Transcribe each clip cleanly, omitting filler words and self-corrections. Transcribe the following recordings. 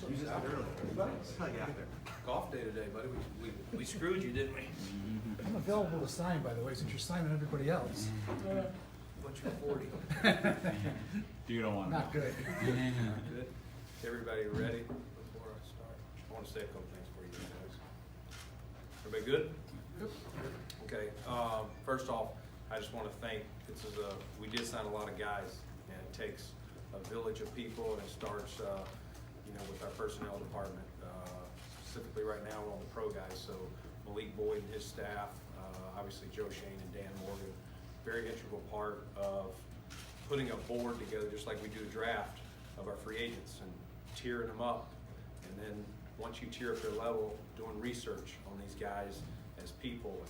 You just did earlier. Golf day today, buddy. We screwed you, didn't we? I'm available to sign, by the way, since you're signing everybody else. But you're 40. You don't want to. Not good. Good. Everybody ready before I start? I want to say a couple things for you guys. Everybody good? Yep. Okay. First off, I just want to thank. We did sign a lot of guys, and it takes a village of people, and it starts, with our personnel department. Specifically, right now we're on the pro guys. So Malik Boyd and his staff, obviously Joe Shane and Dan Morgan, very integral part of putting a board together, just like we do a draft of our free agents and tiering them up. And then once you tier up their level, doing research on these guys as people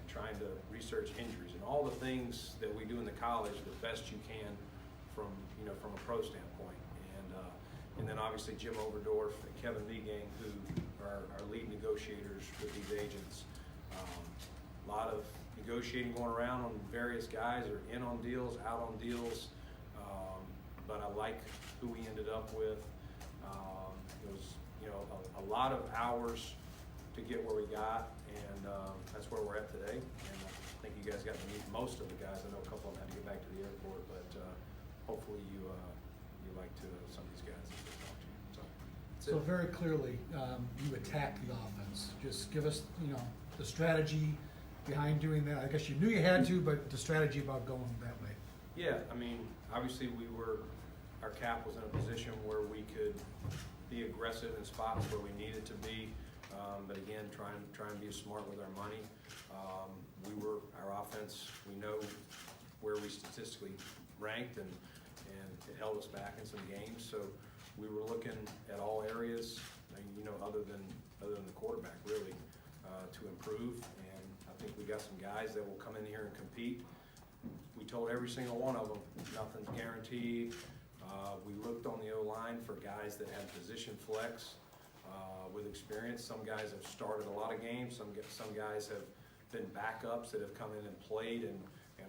and trying to research injuries and all the things that we do in the college the best you can from a pro standpoint. And then obviously Jim Overdorf and Kevin Megang, who are our lead negotiators with these agents. A lot of negotiating going around on various guys, or in on deals, out on deals. But I like who we ended up with. It was, a lot of hours to get where we got, and that's where we're at today. And I think you guys got to meet most of the guys. I know a couple of them had to get back to the airport, but hopefully you liked some of these guys that they talked to. So very clearly, you attacked the offense. Just give us, the strategy behind doing that. I guess you knew you had to, but the strategy about going that way. Yeah, obviously our cap was in a position where we could be aggressive in spots where we needed to be, but again, try and be smart with our money. Our offense, we know where we statistically ranked, and it held us back in some games. So we were looking at all areas, other than the quarterback, really, to improve. And I think we got some guys that will come in here and compete. We told every single one of them, nothing's guaranteed. We looked on the O-line for guys that had position flex with experience. Some guys have started a lot of games. Some guys have been backups that have come in and played, and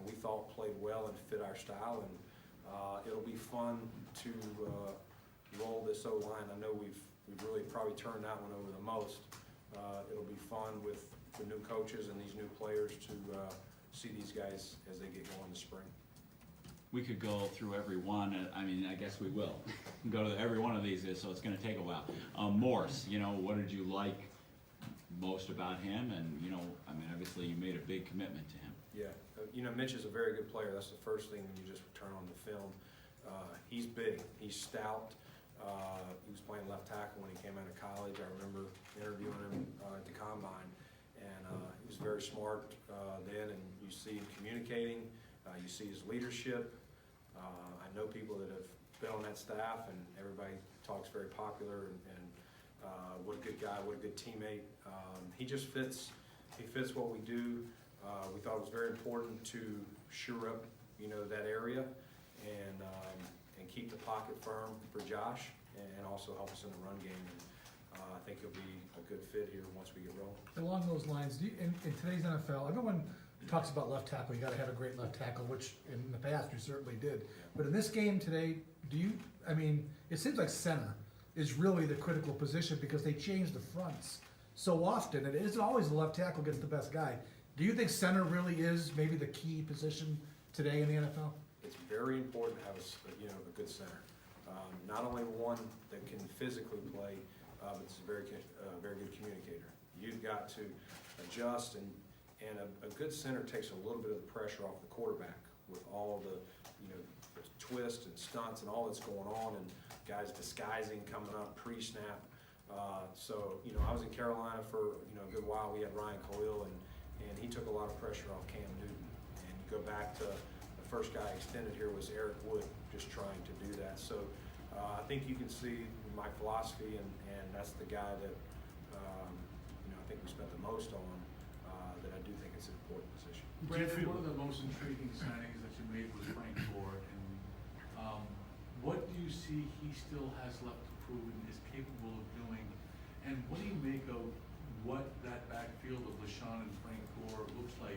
we thought played well and fit our style. And it'll be fun to roll this O-line. I know we've really probably turned that one over the most. It'll be fun with the new coaches and these new players to see these guys as they get going this spring. We could go through every one. I guess we will go to every one of these, so it's going to take a while. Morse, what did you like most about him? And obviously you made a big commitment to him. Yeah, Mitch is a very good player. That's the first thing when you just turn on the film. He's big. He's stout. He was playing left tackle when he came out of college. I remember interviewing him at the combine, and he was very smart then. And you see him communicating. You see his leadership. I know people that have been on that staff, and everybody talks very popular. And what a good guy, what a good teammate. He just fits. He fits what we do. We thought it was very important to shore up, that area, and keep the pocket firm for Josh, and also help us in the run game. And I think he'll be a good fit here once we get rolling. Along those lines, in today's NFL, everyone talks about left tackle. You got to have a great left tackle, which in the past you certainly did. But in this game today, it seems like center is really the critical position because they change the fronts so often. And it isn't always the left tackle gets the best guy. Do you think center really is maybe the key position today in the NFL? It's very important to have a good center. Not only one that can physically play, but it's a very good communicator. You've got to adjust, and a good center takes a little bit of the pressure off the quarterback with all the the twists and stunts and all that's going on, and guys disguising coming up pre-snap. So I was in Carolina for a good while. We had Ryan Khalil, and he took a lot of pressure off Cam Newton. And you go back to the first guy extended here was Eric Wood, just trying to do that. So I think you can see my philosophy, and that's the guy that I think we spent the most on. That I do think it's an important position. Brandon, one of the most intriguing signings that you made was Frank Gore, and what do you see he still has left to prove and is capable of doing? And what do you make of what that backfield of LaShawn and Frank Gore looks like,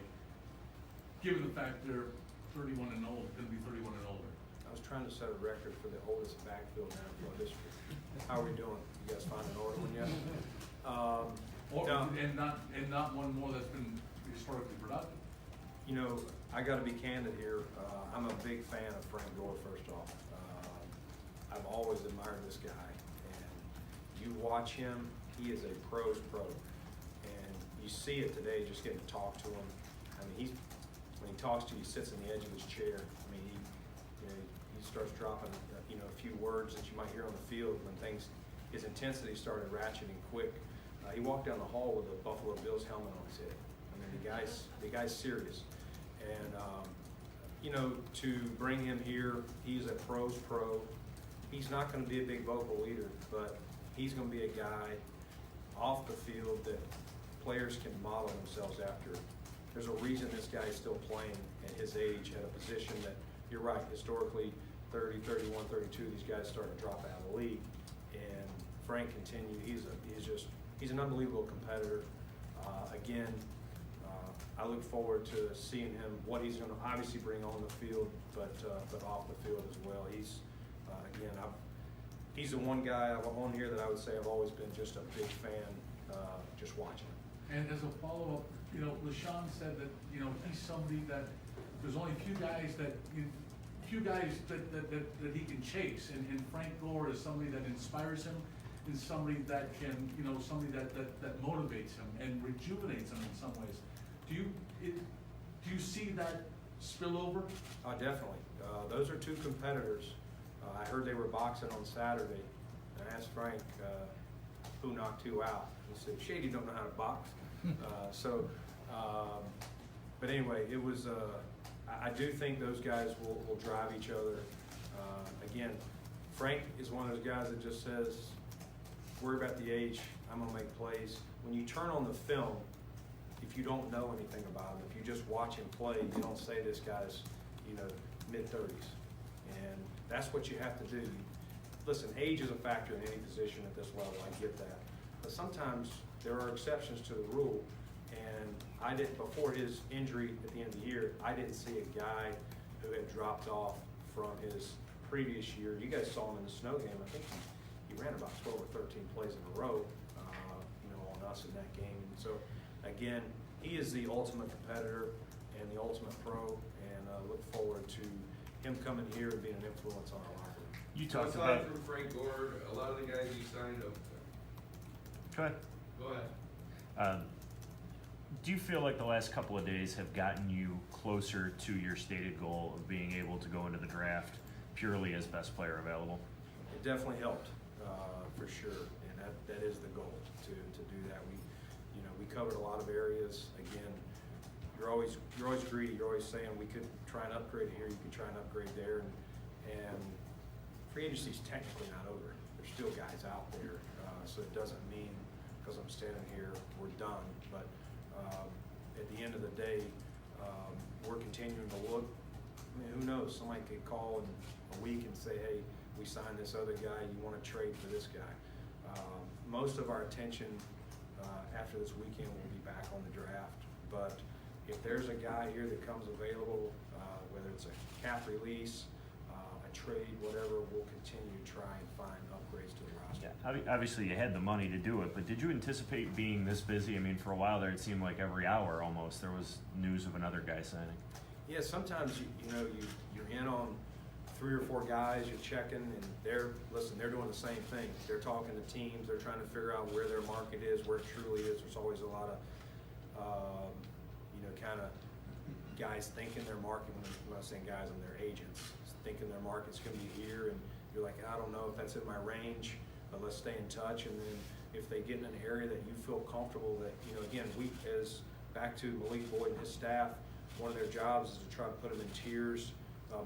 given the fact they're 31 and old, going to be 31 and older? I was trying to set a record for the oldest backfield in NFL history. How are we doing? You guys find an order one yet? Or, and not one more that's been historically productive. You know, I gotta be candid here. I'm a big fan of Frank Gore, first off. I've always admired this guy. And you watch him, he is a pro's pro. And you see it today, just getting to talk to him. I mean, when he talks to you, he sits on the edge of his chair. I mean, he starts dropping, a few words that you might hear on the field when his intensity started ratcheting quick. He walked down the hall with a Buffalo Bills helmet on his head. I mean, the guy's serious. And, to bring him here, he's a pro's pro. He's not gonna be a big vocal leader, but he's gonna be a guy off the field that players can model themselves after. There's a reason this guy is still playing at his age at a position that, you're right, historically, 30, 31, 32, these guys starting to drop out of the league. And Frank continued, he's an unbelievable competitor. Again, I look forward to seeing him, what he's gonna obviously bring on the field, but off the field as well. He's the one guy on here that I would say I've always been just a big fan, just watching him. And as a follow-up, LaShawn said that, he's somebody that, there's only a few guys that he can chase, and Frank Gore is somebody that inspires him, and somebody that can, somebody that motivates him and rejuvenates him in some ways. Do you see that spillover? Definitely. Those are two competitors. I heard they were boxing on Saturday, and I asked Frank, who knocked who out. He said, "Shady don't know how to box." But anyway, it was, I do think those guys will drive each other. Again, Frank is one of those guys that just says, worry about the age, I'm gonna make plays. When you turn on the film, if you don't know anything about him, if you just watch him play, you don't say this guy's, mid-30s. And that's what you have to do. Listen, age is a factor in any position at this level, I get that. But sometimes there are exceptions to the rule. And before his injury at the end of the year, I didn't see a guy who had dropped off from his previous year. You guys saw him in the snow game. I think he ran about 12 or 13 plays in a row, on us in that game. And so, again, he is the ultimate competitor and the ultimate pro, and look forward to him coming here and being an influence on our locker room. You talked Aside about. from Frank Gore, a lot of the guys you signed up. Go ahead. Go ahead. Do you feel like the last couple of days have gotten you closer to your stated goal of being able to go into the draft purely as best player available? It definitely helped, for sure, and that is the goal, to do that. We covered a lot of areas. Again, you're always greedy. You're always saying we could try and upgrade here, you could try and upgrade there, and free agency's technically not over. There's still guys out there, so it doesn't mean because I'm standing here we're done. But at the end of the day, we're continuing to look. I mean, who knows? Somebody could call in a week and say, "Hey, we signed this other guy. You want to trade for this guy?" Most of our attention after this weekend will be back on the draft. But if there's a guy here that comes available, whether it's a cap release, a trade, whatever, we'll continue to try and find upgrades to the roster. Yeah, obviously you had the money to do it, but did you anticipate being this busy? I mean, for a while there, it seemed like every hour almost there was news of another guy signing. Yeah, sometimes you're in on 3 or 4 guys, you're checking, and they're doing the same thing. They're talking to teams, they're trying to figure out where their market is, where it truly is. There's always a lot of, kind of guys thinking their market, I'm not saying guys, I'm their agents, thinking their market's gonna be here, and you're like, I don't know if that's in my range, but let's stay in touch. And then if they get in an area that you feel comfortable that, again, back to Malik Boyd and his staff, one of their jobs is to try to put them in tiers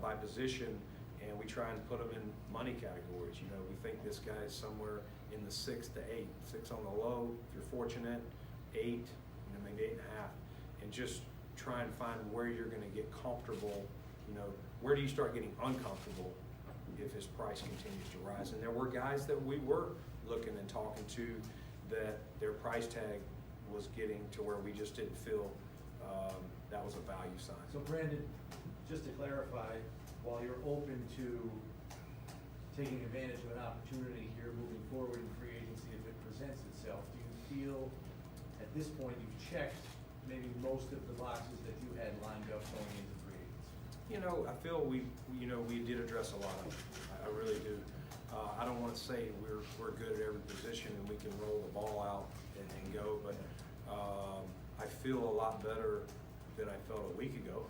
by position, and we try and put them in money categories. We think this guy is somewhere in the 6 to 8, 6 on the low, if you're fortunate, 8, maybe 8.5, and just try and find where you're going to get comfortable. Where do you start getting uncomfortable if his price continues to rise? And there were guys that we were looking and talking to that their price tag was getting to where we just didn't feel that was a value sign. So Brandon, just to clarify, while you're open to taking advantage of an opportunity here moving forward in free agency if it presents itself? Do you feel at this point you've checked maybe most of the boxes that you had lined up going into free agency? You know, I feel we did address a lot of them. I really do. I don't want to say we're good at every position and we can roll the ball out and go, but I feel a lot better than I felt a week ago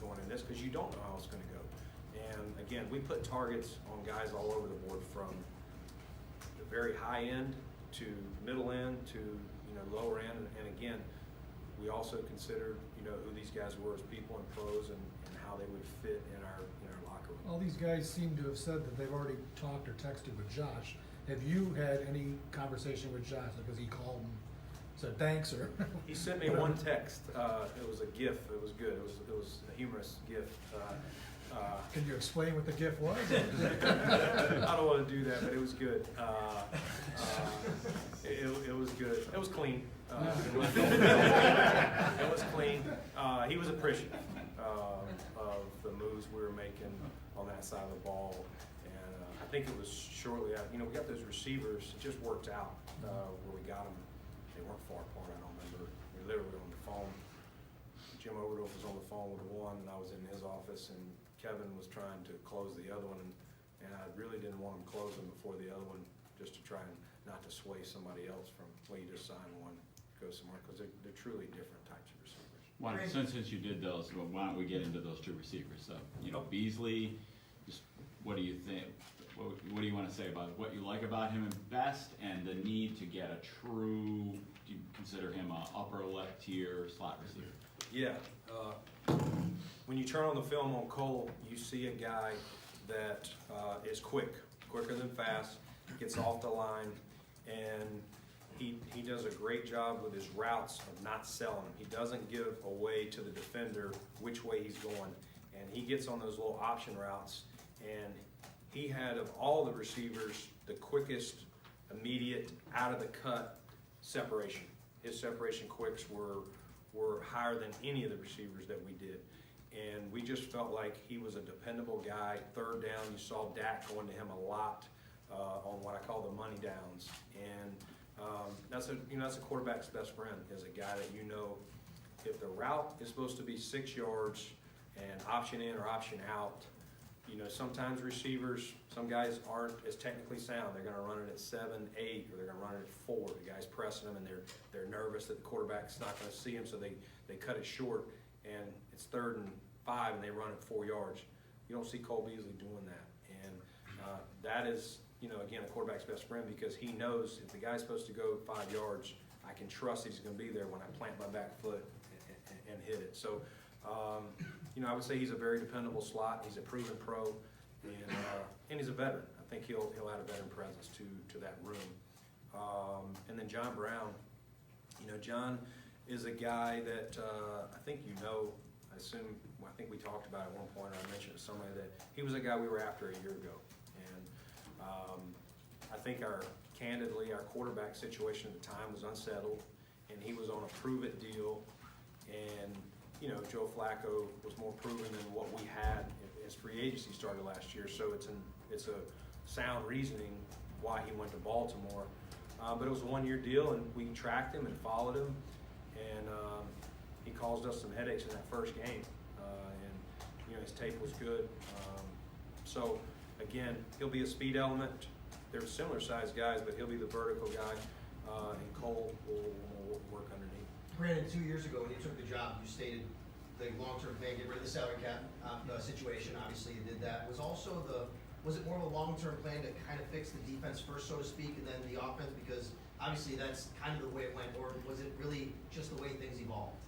going in this, because you don't know how it's going to go. And again, we put targets on guys all over the board, from the very high end to middle end to lower end. And again, we also considered who these guys were as people and pros, and how they would fit in our locker room. All these guys seem to have said that they've already talked or texted with Josh. Have you had any conversation with Josh? Because he called and said thanks, or He sent me one text. It was a GIF. It was good. It was a humorous GIF. can you explain what the GIF was? I don't want to do that, but it was good. It was good. It was clean. It was clean. He was appreciative of the moves we were making on that side of the ball, and I think it was shortly after. We got those receivers. It just worked out where we got them. They weren't far apart. I don't remember. We literally were on the phone. Jim Overdorf was on the phone with one, and I was in his office, and Kevin was trying to close the other one, and I really didn't want him closing before the other one, just to try and not to sway somebody else from, well, you just signed one, go somewhere, because they're truly different types of receivers. Why, since you did those, well, why don't we get into those two receivers? So, Beasley, just what do you think? What do you want to say about what you like about him best, and the need to get a true? Do you consider him a upper left tier slot receiver? Yeah. When you turn on the film on Cole, you see a guy that is quicker than fast, gets off the line, and he does a great job with his routes of not selling them. He doesn't give away to the defender which way he's going, and he gets on those little option routes, and he had, of all the receivers, the quickest, immediate, out of the cut separation. His separation quicks were higher than any of the receivers that we did. And we just felt like he was a dependable guy. Third down, you saw Dak going to him a lot on what I call the money downs. And that's a quarterback's best friend, is a guy that if the route is supposed to be 6 yards and option in or option out, sometimes receivers, some guys aren't as technically sound. They're going to run it at 7, 8, or they're going to run it at 4. The guy's pressing them, and they're nervous that the quarterback's not going to see them, so they cut it short, and it's 3rd and 5, and they run it 4 yards. You don't see Cole Beasley doing that, and that is, again, a quarterback's best friend, because he knows if the guy's supposed to go 5 yards, I can trust that he's going to be there when I plant my back foot and hit it. So. I would say he's a very dependable slot. He's a proven pro, and he's a veteran. I think he'll add a veteran presence to that room. And then John Brown. John is a guy that I think I assume. I think we talked about it at one point, or I mentioned to somebody that he was a guy we were after a year ago, and I think candidly our quarterback situation at the time was unsettled, and he was on a prove-it deal, and Joe Flacco was more proven than what we had as free agency started last year. So it's a sound reasoning why he went to Baltimore. But it was a 1-year deal, and we tracked him and followed him, and he caused us some headaches in that first game. And his tape was good. So again, he'll be a speed element. They're similar sized guys, but he'll be the vertical guy, and Cole will work underneath. Brandon, 2 years ago when you took the job, you stated the long-term plan, get rid of the salary cap situation. Obviously, you did that. Was it more of a long-term plan to kind of fix the defense first, so to speak, and then the offense? Because obviously that's kind of the way it went. Or was it really just the way things evolved?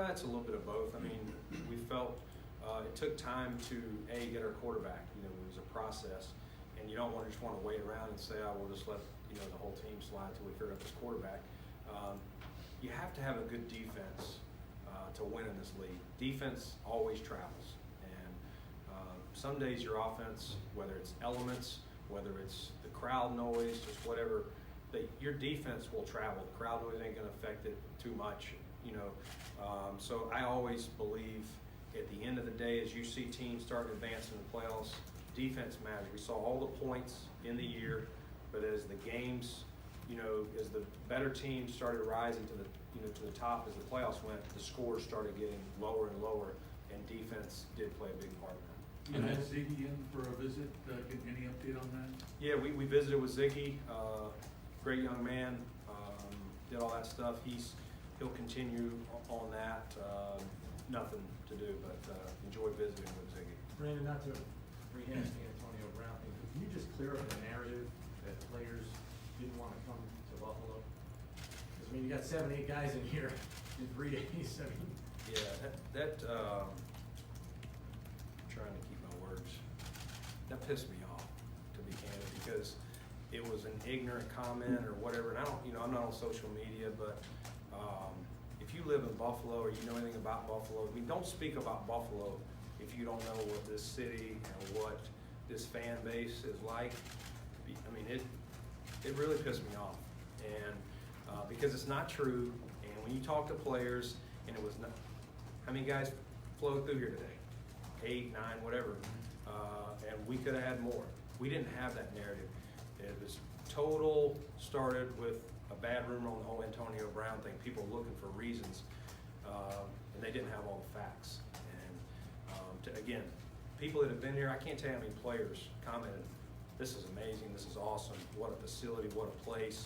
It's a little bit of both. I mean, we felt it took time to get our quarterback. It was a process, and you don't just want to wait around and say, "Oh, we'll just let the whole team slide till we figure out this quarterback." You have to have a good defense to win in this league. Defense always travels, and some days your offense, whether it's elements, whether it's the crowd noise, just whatever, your defense will travel. The crowd noise ain't going to affect it too much, So I always believe at the end of the day, as you see teams starting to advance in the playoffs, defense matters. We saw all the points in the year, but as the games, as the better teams started rising to the top as the playoffs went, the scores started getting lower and lower, and defense did play a big part in that. You had Ziggy in for a visit, any update on that? Yeah, we visited with Ziggy, great young man, did all that stuff. He'll continue on that. Nothing to do, but enjoy visiting with Ziggy. Brandon, not to rehash the Antonio Brown thing, but can you just clear up the narrative that players didn't want to come to Buffalo? Because, I mean, you got 7, 8 guys in here in 3 days, I mean. Yeah, I'm trying to keep my words. That pissed me off, to be candid, because it was an ignorant comment or whatever, and I don't, I'm not on social media, but if you live in Buffalo or you know anything about Buffalo, I mean, don't speak about Buffalo if you don't know what this city and what this fan base is like. I mean, it really pissed me off, and because it's not true. And when you talk to players, and it was not, how many guys flowed through here today? 8, 9, whatever, and we could have had more. We didn't have that narrative. It was started with a bad rumor on the whole Antonio Brown thing, people looking for reasons, and they didn't have all the facts. And again, people that have been here, I can't tell you how many players commented, this is amazing, this is awesome, what a facility, what a place,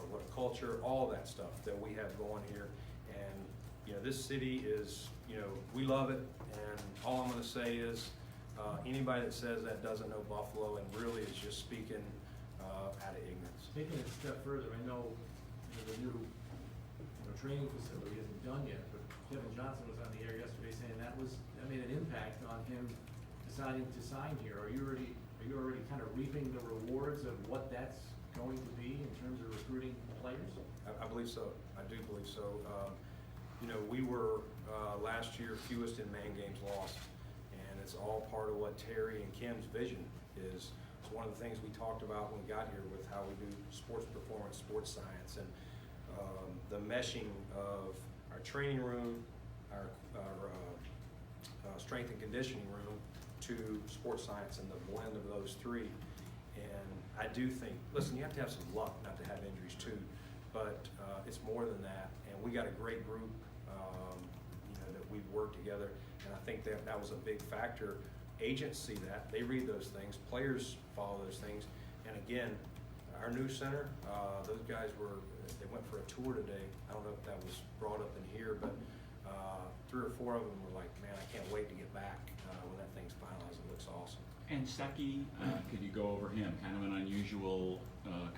what a culture, all that stuff that we have going here. And this city is, we love it, and all I'm gonna say is, anybody that says that doesn't know Buffalo and really is just speaking out of ignorance. Taking it a step further, I know the new training facility isn't done yet, but Kevin Johnson was on the air yesterday saying that made an impact on him deciding to sign here. Are you already kind of reaping the rewards of what that's going to be in terms of recruiting players? I believe so. I do believe so. We were last year fewest in man games lost, and it's all part of what Terry and Kim's vision is. It's one of the things we talked about when we got here with how we do sports performance, sports science, and the meshing of our training room, our strength and conditioning room to sports science, and the blend of those three. And I do think, listen, you have to have some luck not to have injuries too, but it's more than that. And we got a great group, that we've worked together, and I think that was a big factor. Agents see that, they read those things, players follow those things, and again, our new center, those guys they went for a tour today. I don't know if that was brought up in here, but 3 or 4 of them were like, man, I can't wait to get back when that thing's finalized. It looks awesome. And Stuckey, could you go over him? Kind of an unusual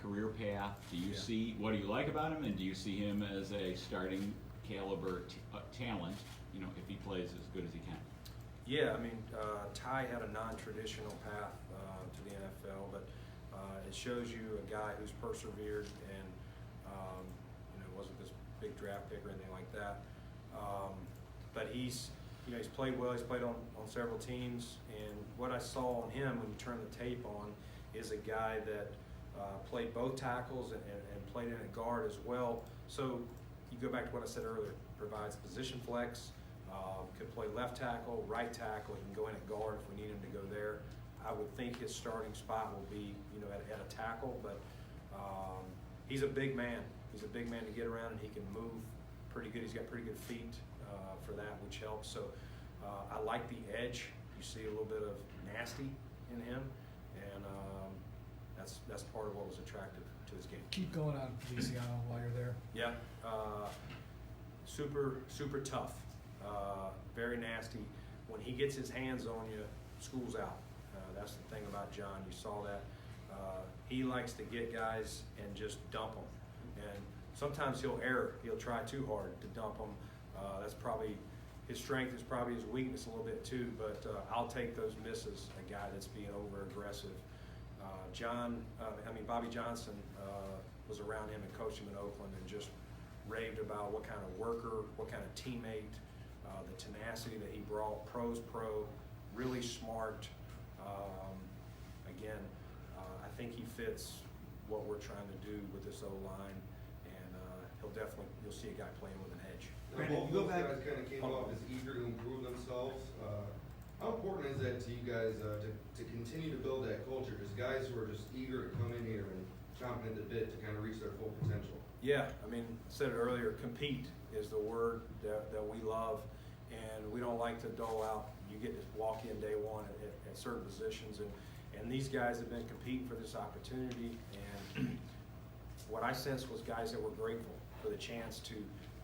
career path. Do you see, what do you like about him, and do you see him as a starting caliber talent, if he plays as good as he can? Yeah, I mean, Ty had a non-traditional path to the NFL, but it shows you a guy who's persevered and, wasn't this big draft pick or anything like that. But he's played well. He's played on several teams, and what I saw on him when you turn the tape on is a guy that played both tackles and played in a guard as well. So you go back to what I said earlier, provides position flex, could play left tackle, right tackle, he can go in at guard if we need him to go there. I would think his starting spot will be, at a tackle, but he's a big man. He's a big man to get around, and he can move pretty good. He's got pretty good feet for that, which helps. So I like the edge. You see a little bit of nasty in him, and that's part of what was attractive to his game. Keep going on, Feliciano, while you're there. Yeah, super tough, very nasty. When he gets his hands on you, school's out. That's the thing about John. You saw that. He likes to get guys and just dump them. And sometimes he'll err. He'll try too hard to dump them. That's probably his strength, is probably his weakness a little bit too. But I'll take those misses. A guy that's being over aggressive. Bobby Johnson was around him and coached him in Oakland, and just raved about what kind of worker, what kind of teammate, the tenacity that he brought. Pro, really smart. Again, I think he fits what we're trying to do with this O-line, and you'll see a guy playing with an edge. Now, both those guys kind of came off as eager to improve themselves. How important is that to you guys to continue to build that culture? Because guys who are just eager to come in here and chomping at the bit to kind of reach their full potential. Yeah, I mean, I said it earlier, compete is the word that we love, and we don't like to dole out. You get to walk in day one at certain positions, and these guys have been competing for this opportunity, and what I sensed was guys that were grateful for the chance to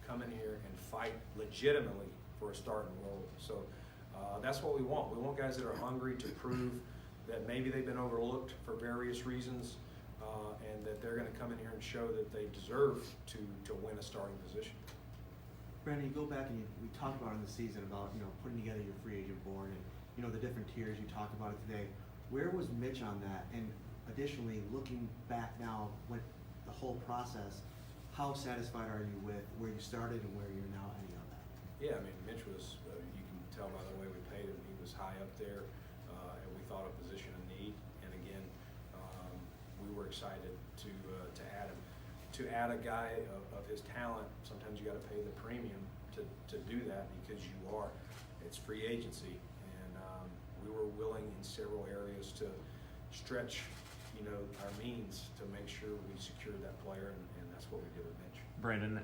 come in here and fight legitimately for a starting role. So that's what we want. We want guys that are hungry to prove that maybe they've been overlooked for various reasons, and that they're going to come in here and show that they deserve to win a starting position. Brandon, you go back and we talked about in the season about, putting together your free agent board and, the different tiers, you talked about it today. Where was Mitch on that? And additionally, looking back now, when the whole process, how satisfied are you with where you started and where you're now ending on that? Yeah, I mean, Mitch was, you can tell by the way we paid him, he was high up there, and we thought a position of need. And again, we were excited to add him. To add a guy of his talent, sometimes you got to pay the premium to do that because you are. It's free agency, and we were willing in several areas to stretch, our means to make sure we secured that player, and that's what we did with Mitch. Brandon,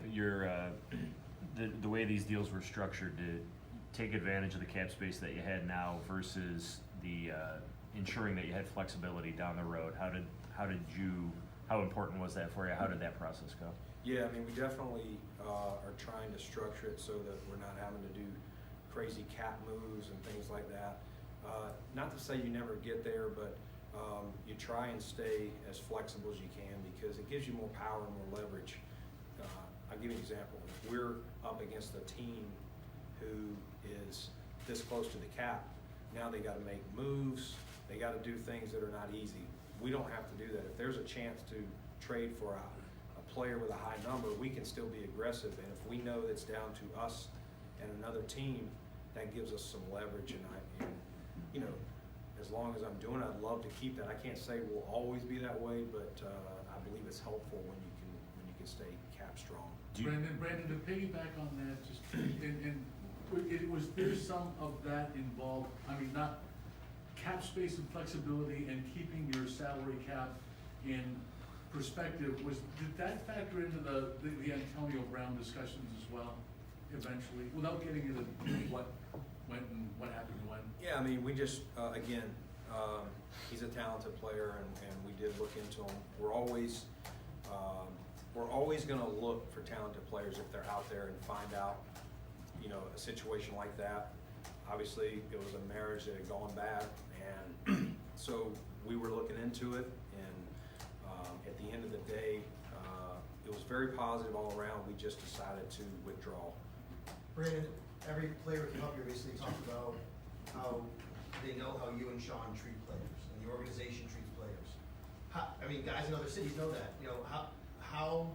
the way these deals were structured to take advantage of the cap space that you had now versus the ensuring that you had flexibility down the road. How important was that for you? How did that process go? Yeah, I mean, we definitely are trying to structure it so that we're not having to do crazy cap moves and things like that. Not to say you never get there, but you try and stay as flexible as you can because it gives you more power and more leverage. I'll give you an example. If we're up against a team who is this close to the cap, now they got to make moves, they got to do things that are not easy. We don't have to do that. If there's a chance to trade for a player with a high number, we can still be aggressive. And if we know it's down to us and another team, that gives us some leverage. And as long as I'm doing it, I'd love to keep that. I can't say we'll always be that way, but I believe it's helpful when you can stay cap strong. Brandon, to piggyback on that, just was there some of that involved? I mean, not cap space and flexibility and keeping your salary cap in perspective. Did that factor into the Antonio Brown discussions as well? Eventually, without getting into what went and what happened when? Yeah, I mean, we just again, he's a talented player, and we did look into him. We're always going to look for talented players if they're out there and find out, a situation like that. Obviously, it was a marriage that had gone bad, and so we were looking into it. And at the end of the day, it was very positive all around. We just decided to withdraw. Brandon, every player who came up here recently talked about how they know how you and Sean treat players and the organization treats players. Guys in other cities know that. How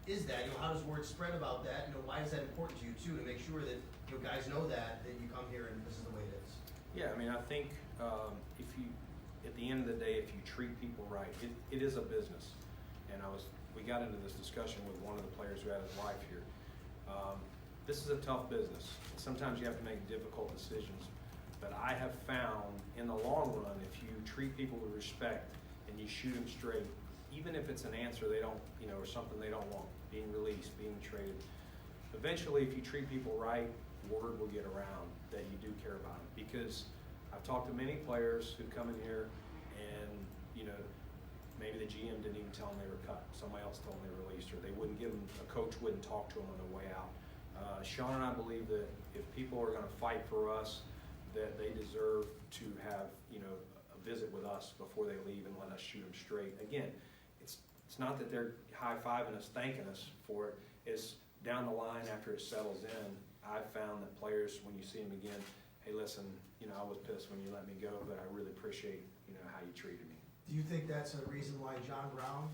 is that? How does word spread about that? Why is that important to you too, to make sure that guys know that you come here and this is the way it is? Yeah, I mean, I think if you, at the end of the day, if you treat people right, it is a business. And we got into this discussion with one of the players who had his wife here. This is a tough business. Sometimes you have to make difficult decisions. But I have found, in the long run, if you treat people with respect and you shoot them straight, even if it's an answer they don't, or something they don't want, being released, being traded, eventually, if you treat people right, word will get around that you do care about them. Because I've talked to many players who come in here and, maybe the GM didn't even tell them they were cut. Somebody else told them they were released, or they wouldn't give them, a coach wouldn't talk to them on the way out. Sean and I believe that if people are going to fight for us, that they deserve to have, a visit with us before they leave and let us shoot them straight. Again, it's not that they're high-fiving us, thanking us for it. It's down the line after it settles in. I've found that players, when you see them again, hey, listen, I was pissed when you let me go, but I really appreciate, how you treated me. Do you think that's a reason why John Brown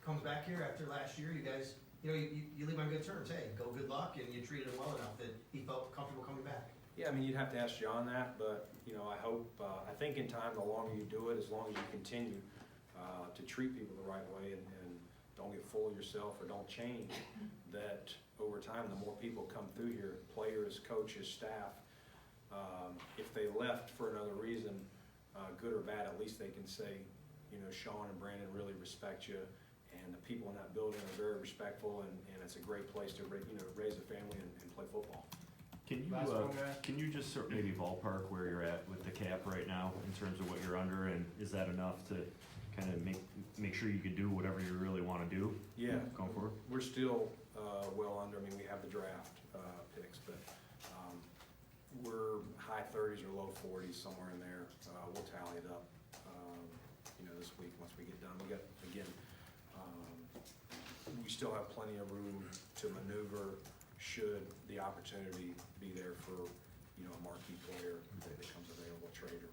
comes back here after last year? You guys, you leave on good terms. Hey, go, good luck, and you treated him well enough that he felt comfortable coming back. Yeah, I mean, you'd have to ask John that, but, I hope, I think in time, the longer you do it, as long as you continue to treat people the right way and don't get full of yourself or don't change, that over time, the more people come through here, players, coaches, staff, If they left for another reason, good or bad, at least they can say, you know, Sean and Brandon really respect you, and the people in that building are very respectful, and it's a great place to raise a family and play football. Can you just sort of maybe ballpark where you're at with the cap right now in terms of what you're under, and is that enough to kind of make sure you can do whatever you really want to do? Yeah. Going forward? We're still well under. I mean, we have the draft picks, but we're high 30s or low 40s, somewhere in there. We'll tally it up, this week once we get done. We got, again, we still have plenty of room to maneuver should the opportunity be there for, a marquee player that becomes available, trade or